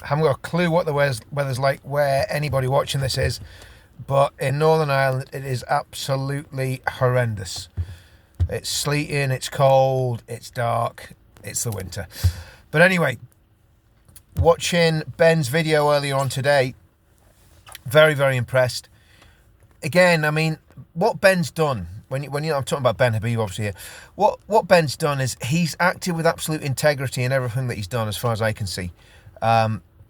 haven't got a clue what the weather's like where anybody watching this is, but in Northern Ireland it is absolutely horrendous. It's sleeting, it's cold, it's dark, it's the winter. But anyway, watching Ben's video earlier on today, very, very impressed. Again, I mean, what Ben's done, I'm talking about Ben Habib obviously here, what Ben's done is he's acted with absolute integrity in everything that he's done as far as I can see.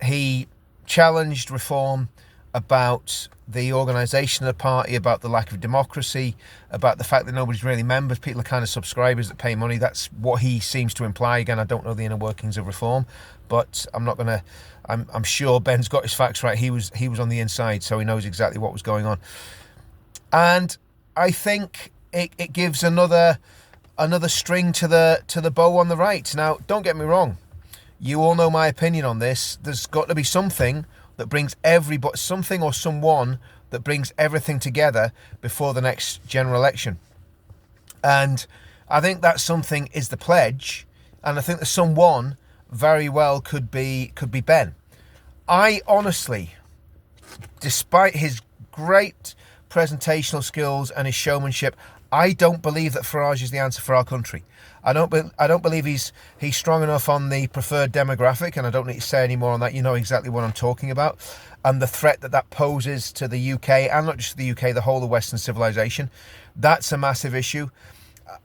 He challenged reform about the organisation of the party, about the lack of democracy, about the fact that nobody's really members, people are kind of subscribers that pay money. That's what he seems to imply. Again, I don't know the inner workings of reform, but I'm sure Ben's got his facts right. He was on the inside, so he knows exactly what was going on. And I think it gives another string to the bow on the right. Now, don't get me wrong. You all know my opinion on this. There's got to be something that brings something or someone that brings everything together before the next general election. And I think that something is the pledge. And I think that someone very well could be Ben. I honestly, despite his great presentational skills and his showmanship, I don't believe that Farage is the answer for our country. I don't believe he's strong enough on the preferred demographic, and I don't need to say any more on that. You know exactly what I'm talking about, and the threat that poses to the UK, and not just the UK, the whole of Western civilization. That's a massive issue.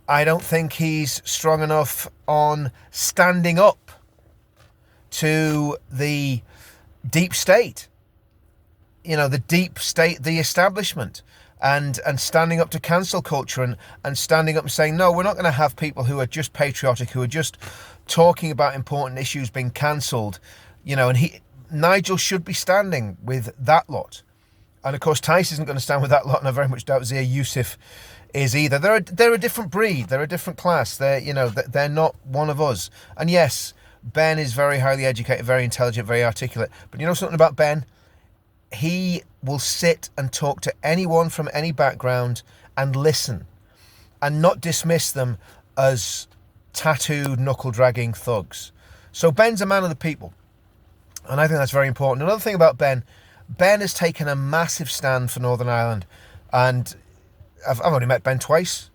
I don't think he's strong enough on standing up to the deep state. You know, the deep state, the establishment. And standing up to cancel culture and standing up and saying, no, we're not going to have people who are just patriotic, who are just talking about important issues being cancelled. You know, and Nigel should be standing with that lot. And of course, Tice isn't going to stand with that lot, and I very much doubt Zia Youssef is either. They're a different breed, they're a different class. They're not one of us. And yes, Ben is very highly educated, very intelligent, very articulate. But you know something about Ben? He will sit and talk to anyone from any background and listen and not dismiss them as tattooed, knuckle-dragging thugs. So Ben's a man of the people, and I think that's very important. Another thing about Ben has taken a massive stand for Northern Ireland, and I've only met Ben twice.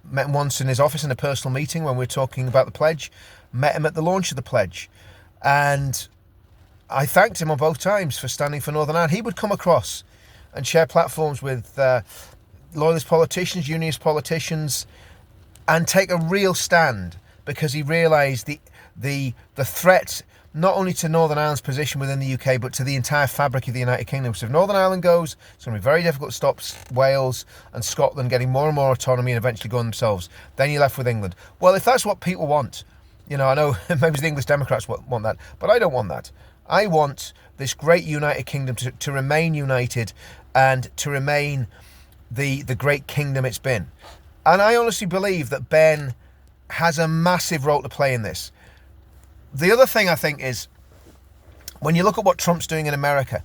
Met him once in his office in a personal meeting when we were talking about the pledge. Met him at the launch of the pledge, and I thanked him on both times for standing for Northern Ireland. He would come across and share platforms with loyalist politicians, unionist politicians, and take a real stand because he realised the threat not only to Northern Ireland's position within the UK, but to the entire fabric of the United Kingdom. So if Northern Ireland goes, it's going to be very difficult to stop Wales and Scotland getting more and more autonomy and eventually going themselves. Then you're left with England. Well, if that's what people want, you know, I know maybe the English Democrats want that, but I don't want that. I want this great United Kingdom to remain united and to remain the great kingdom it's been. And I honestly believe that Ben has a massive role to play in this. The other thing I think is, when you look at what Trump's doing in America,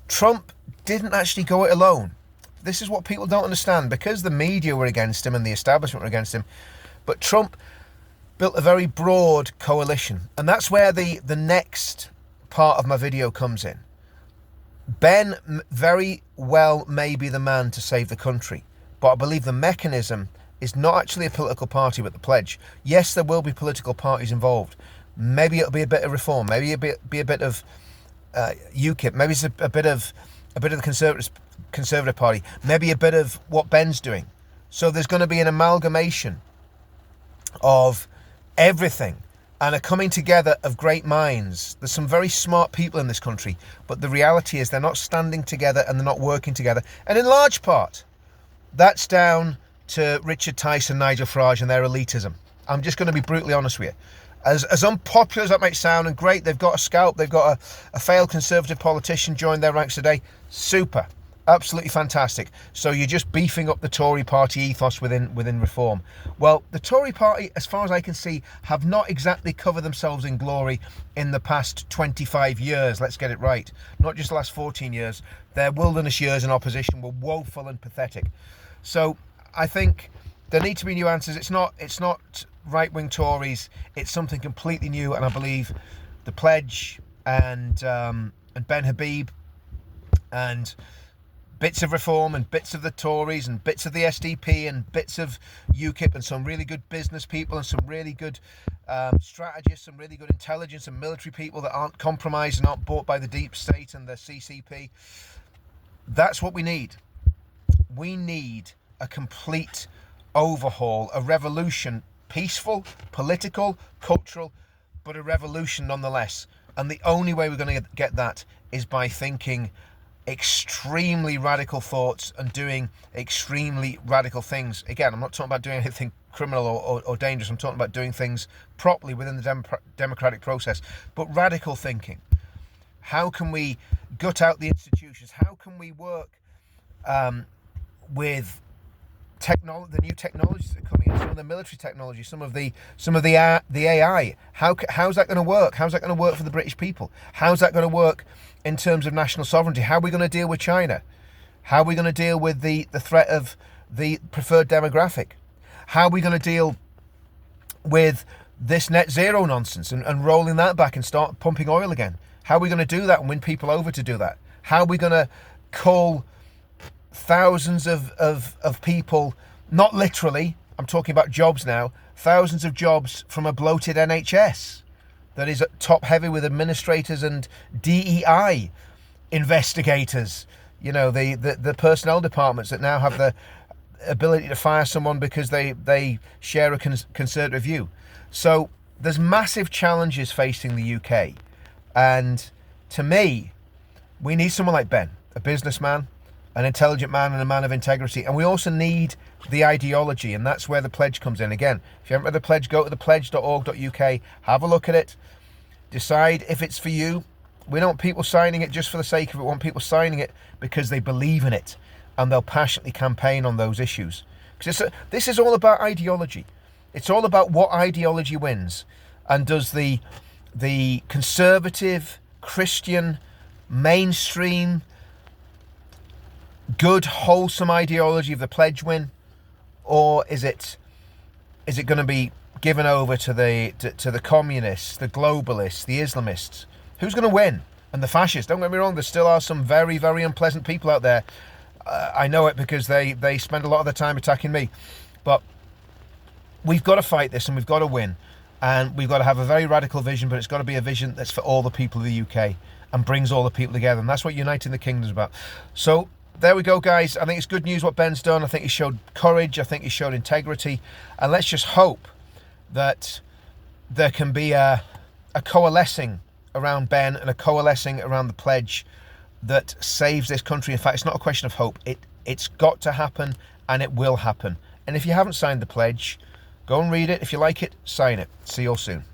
Trump didn't actually go it alone. This is what people don't understand, because the media were against him and the establishment were against him. But Trump built a very broad coalition. And that's where the next part of my video comes in. Ben very well may be the man to save the country, but I believe the mechanism is not actually a political party but the pledge. Yes, there will be political parties involved. Maybe it'll be a bit of reform, maybe it'll be a bit of UKIP, maybe it's a bit of the Conservative Party, maybe a bit of what Ben's doing. So there's going to be an amalgamation of everything and a coming together of great minds. There's some very smart people in this country, but the reality is they're not standing together and they're not working together. And in large part, that's down to Richard Tice and Nigel Farage and their elitism. I'm just going to be brutally honest with you. As unpopular as that might sound, and great, they've got a scalp, they've got a failed Conservative politician joined their ranks today. Super. Absolutely fantastic. So you're just beefing up the Tory party ethos within reform. Well, the Tory party, as far as I can see, have not exactly covered themselves in glory in the past 25 years. Let's get it right. Not just the last 14 years. Their wilderness years in opposition were woeful and pathetic. So I think there need to be new answers. It's not right-wing Tories. It's something completely new, and I believe the pledge and Ben Habib, and bits of Reform and bits of the Tories and bits of the SDP and bits of UKIP, and some really good business people and some really good strategists, some really good intelligence and military people that aren't compromised and aren't bought by the deep state and the CCP. That's what we need. We need a complete overhaul, a revolution, peaceful, political, cultural, but a revolution nonetheless. And the only way we're going to get that is by thinking extremely radical thoughts and doing extremely radical things. Again, I'm not talking about doing anything criminal or dangerous. I'm talking about doing things properly within the democratic process. But radical thinking. How can we gut out the institutions? How can we work with the new technologies that are coming in, some of the military technology, some of the AI? How's that going to work? How's that going to work for the British people? How's that going to work in terms of national sovereignty? How are we going to deal with China? How are we going to deal with the threat of the preferred demographic? How are we going to deal with this net zero nonsense and rolling that back and start pumping oil again? How are we going to do that and win people over to do that? How are we going to call thousands of people, not literally, I'm talking about jobs now, thousands of jobs from a bloated NHS that is top heavy with administrators and DEI investigators, you know, the personnel departments that now have the ability to fire someone because they share a conservative view. So there's massive challenges facing the UK, and to me, we need someone like Ben, a businessman, an intelligent man and a man of integrity. And we also need the ideology, and that's where the pledge comes in. Again, if you haven't read the pledge, go to thepledge.org.uk, have a look at it, decide if it's for you. We don't want people signing it just for the sake of it. We want people signing it because they believe in it and they'll passionately campaign on those issues. Because this is all about ideology. It's all about what ideology wins. And does the conservative, Christian, mainstream, good, wholesome ideology of the pledge win, or is it going to be given over to the communists, the globalists, the Islamists? Who's going to win? And the fascists? Don't get me wrong, there still are some very, very unpleasant people out there. I know it because they spend a lot of their time attacking me. But we've got to fight this and we've got to win. And we've got to have a very radical vision, but it's got to be a vision that's for all the people of the UK and brings all the people together. And that's what Uniting the Kingdom is about. So there we go, guys. I think it's good news what Ben's done. I think he showed courage. I think he showed integrity. And let's just hope that there can be a coalescing around Ben and a coalescing around the pledge that saves this country. In fact, it's not a question of hope. It's got to happen, and it will happen. And if you haven't signed the pledge, go and read it. If you like it, sign it. See you all soon.